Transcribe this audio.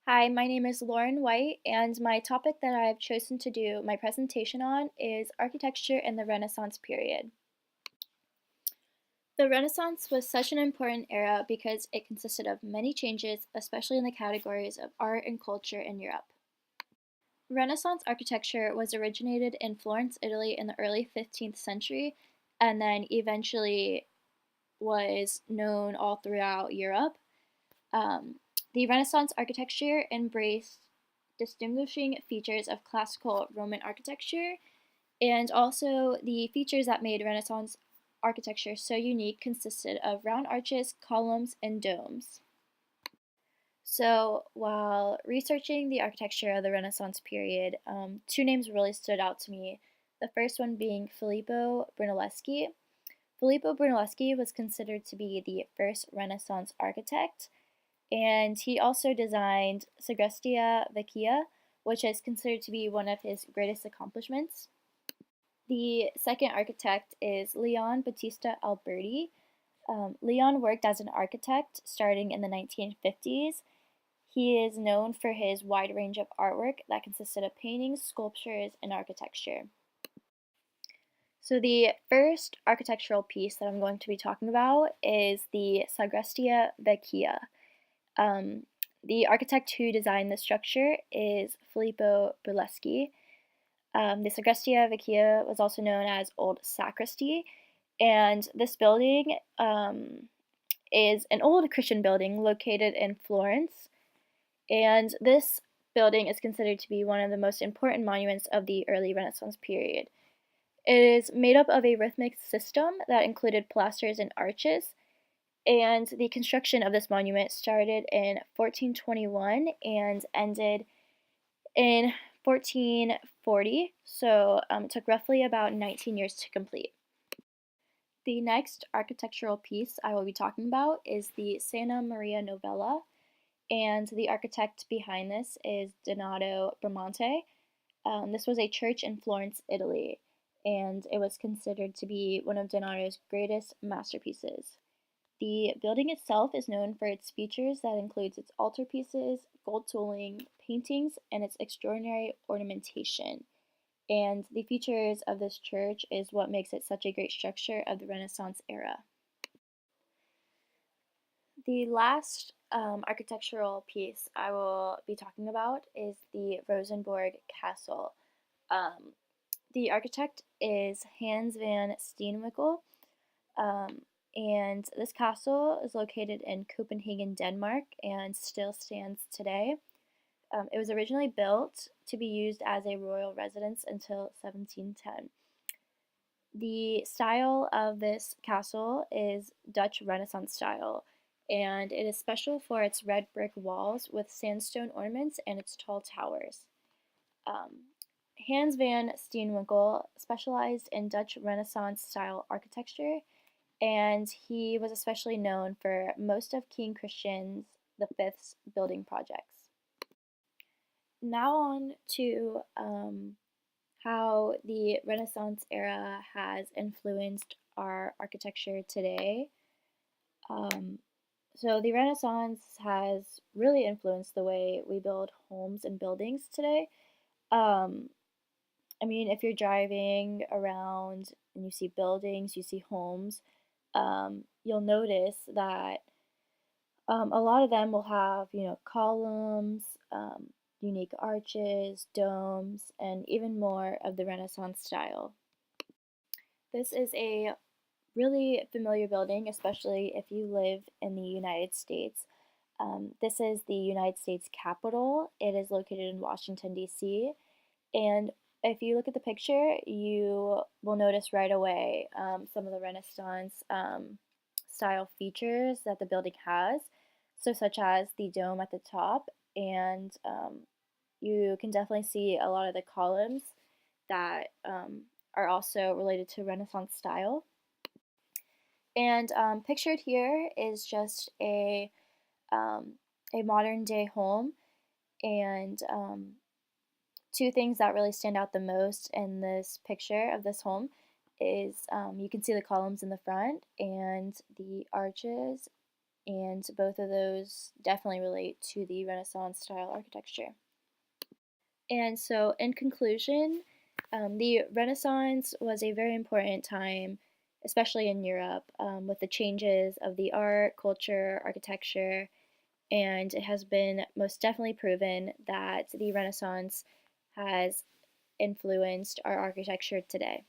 Hi, my name is Lauren White, and my topic that I've chosen to do my presentation on is architecture in the Renaissance period. The Renaissance was such an important era because it consisted of many changes, especially in the categories of art and culture in Europe. Renaissance architecture was originated in Florence, Italy in the early 15th century, and then eventually was known all throughout Europe. Um, the Renaissance architecture embraced distinguishing features of classical Roman architecture, and also the features that made Renaissance architecture so unique consisted of round arches, columns, and domes. So, while researching the architecture of the Renaissance period, two names really stood out to me. The first one being Filippo Brunelleschi. Filippo Brunelleschi was considered to be the first Renaissance architect, and he also designed Sagrestia Vecchia, which is considered to be one of his greatest accomplishments. The second architect is Leon Battista Alberti. Leon worked as an architect starting in the 1950s. He is known for his wide range of artwork that consisted of paintings, sculptures, and architecture. So the first architectural piece that I'm going to be talking about is the Sagrestia Vecchia. Um, the architect who designed the structure is Filippo Brunelleschi. The Sagrestia Vecchia was also known as Old Sacristy, and this building is an old Christian building located in Florence, and this building is considered to be one of the most important monuments of the early Renaissance period. It is made up of a rhythmic system that included pilasters and arches, and the construction of this monument started in 1421 and ended in 1440, so it took roughly about 19 years to complete. The next architectural piece I will be talking about is the Santa Maria Novella, and the architect behind this is Donato Bramante. This was a church in Florence, Italy, and it was considered to be one of Donato's greatest masterpieces. The building itself is known for its features that includes its altarpieces, gold tooling, paintings, and its extraordinary ornamentation. And the features of this church is what makes it such a great structure of the Renaissance era. The last architectural piece I will be talking about is the Rosenborg Castle. Um, the architect is Hans van Steenwinkel, um, and this castle is located in Copenhagen, Denmark, and still stands today. It was originally built to be used as a royal residence until 1710. The style of this castle is Dutch Renaissance style, and it is special for its red brick walls with sandstone ornaments and its tall towers. Um, Hans van Steenwinkel specialized in Dutch Renaissance style architecture, and he was especially known for most of King Christian V's building projects. Now on to how the Renaissance era has influenced our architecture today. Um, so the Renaissance has really influenced the way we build homes and buildings today. Um, I mean, if you're driving around and you see buildings, you see homes, you'll notice that a lot of them will have, columns, unique arches, domes, and even more of the Renaissance style. This is a really familiar building, especially if you live in the United States. This is the United States Capitol. It is located in Washington, D.C. And if you look at the picture, you will notice right away some of the Renaissance style features that the building has. So, such as the dome at the top, and you can definitely see a lot of the columns that are also related to Renaissance style. And pictured here is just um, a modern day home, and two things that really stand out the most in this picture of this home is you can see the columns in the front and the arches and both of those definitely relate to the Renaissance style architecture. And so, in conclusion, the Renaissance was a very important time, especially in Europe, with the changes of the art, culture, architecture, and it has been most definitely proven that the Renaissance has influenced our architecture today.